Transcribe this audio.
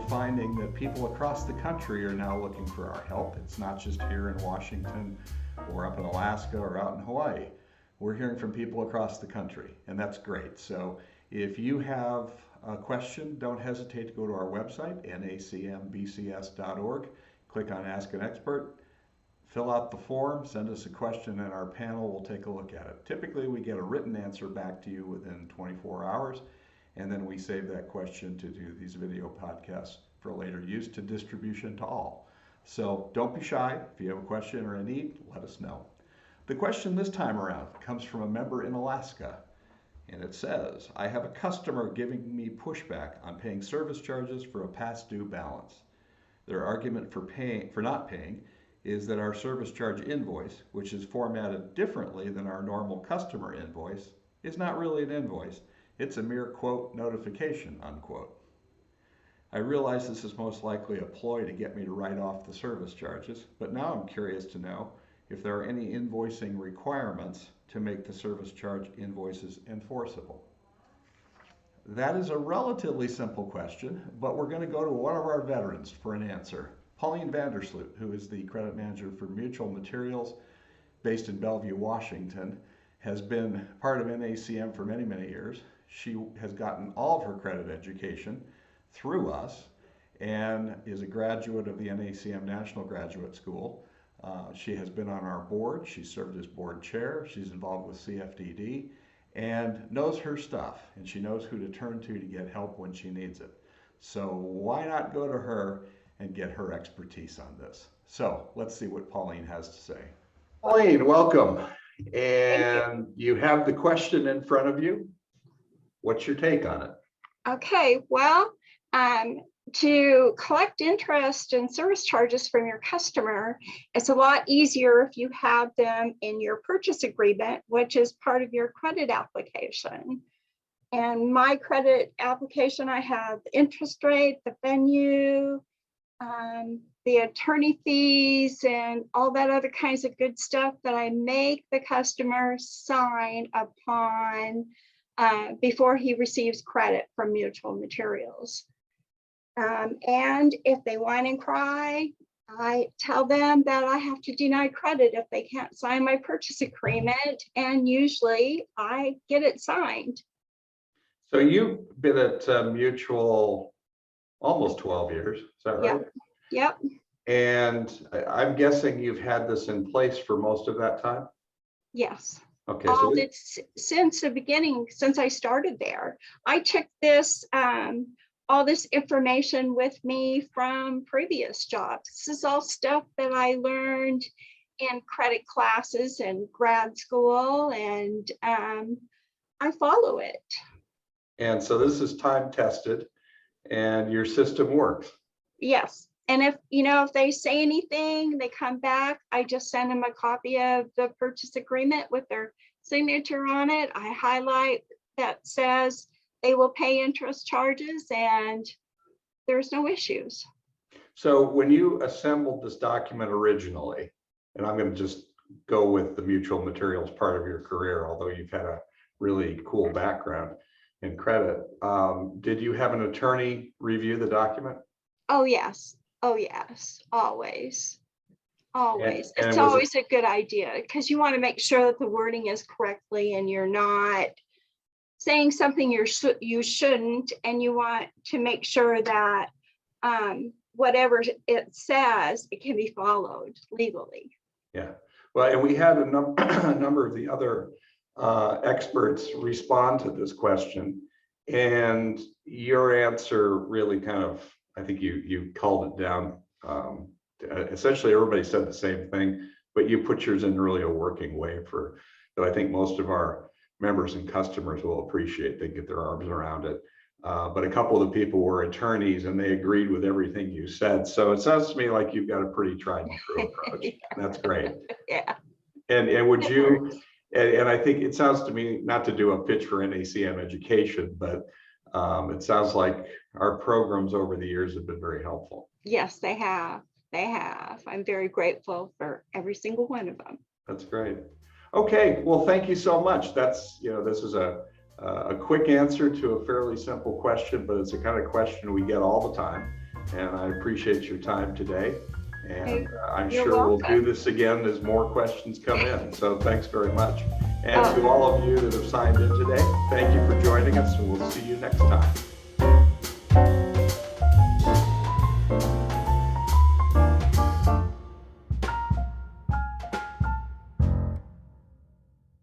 finding that people across the country are now looking for our help. It's not just here in Washington or up in Alaska or out in Hawaii. We're hearing from people across the country, and that's great. So if you have a question, don't hesitate to go to our website, nacmbcs.org, click on Ask an Expert, fill out the form, send us a question, and our panel will take a look at it. Typically, we get a written answer back to you within 24 hours, and then we save that question to do these video podcasts for later use to distribution to all. So don't be shy. If you have a question or a need, let us know. The question this time around comes from a member in Alaska, and it says, I have a customer giving me pushback on paying service charges for a past due balance. Their argument for not paying is that our service charge invoice, which is formatted differently than our normal customer invoice, is not really an invoice. It's a mere quote notification, unquote. I realize this is most likely a ploy to get me to write off the service charges, but now I'm curious to know if there are any invoicing requirements to make the service charge invoices enforceable. That is a relatively simple question, but we're going to go to one of our veterans for an answer. Paulyne Vandersloot, who is the credit manager for Mutual Materials based in Bellevue, Washington, has been part of NACM for many, many years. She has gotten all of her credit education through us and is a graduate of the NACM National Graduate School. She has been on our board. She served as board chair. She's involved with CFDD and knows her stuff, and she knows who to turn to get help when she needs it. So why not go to her and get her expertise on this? So let's see what Paulyne has to say. Paulyne, welcome. And you have the question in front of you. What's your take on it? Okay, well, to collect interest and service charges from your customer, it's a lot easier if you have them in your purchase agreement, which is part of your credit application. And my credit application, I have the interest rate, the venue, the attorney fees, and all that other kinds of good stuff that I make the customer sign upon before he receives credit from Mutual Materials. And if they whine and cry, I tell them that I have to deny credit if they can't sign my purchase agreement, and usually I get it signed. So you've been at Mutual almost 12 years, is that right? Yep. And I'm guessing you've had this in place for most of that time? Yes. Okay. Since the beginning, since I started there, I took this all this information with me from previous jobs. This is all stuff that I learned in credit classes and grad school, and I follow it. And so this is time tested and your system works. Yes. And if they say anything, they come back, I just send them a copy of the purchase agreement with their signature on it. I highlight that says they will pay interest charges, and there's no issues. So when you assembled this document originally, and I'm going to just go with the Mutual Materials part of your career, although you've had a really cool background in credit, did you have an attorney review the document? Oh, yes. Oh, yes. Always. Always. And it's always a good idea, because you want to make sure that the wording is correctly and you're not saying something you shouldn't, and you want to make sure that whatever it says, it can be followed legally. Yeah. Well, and we had a number of the other experts respond to this question, and your answer really kind of, I think you called it down. Essentially, everybody said the same thing, but you put yours in really a working way that I think most of our members and customers will appreciate. They get their arms around it. But a couple of the people were attorneys, and they agreed with everything you said. So it sounds to me like you've got a pretty tried and true approach. That's great. Yeah. And would you? And I think it sounds to me, not to do a pitch for NACM education, but it sounds like our programs over the years have been very helpful. Yes, they have. They have. I'm very grateful for every single one of them. That's great. Okay, well, thank you so much. That's, this is a quick answer to a fairly simple question, but it's the kind of question we get all the time. and I appreciate your time today. And I'm You're sure we'll do welcome. this again as more questions come in. So thanks very much. And Oh. to all of you that have signed in today, thank you for joining us, and we'll see you next time.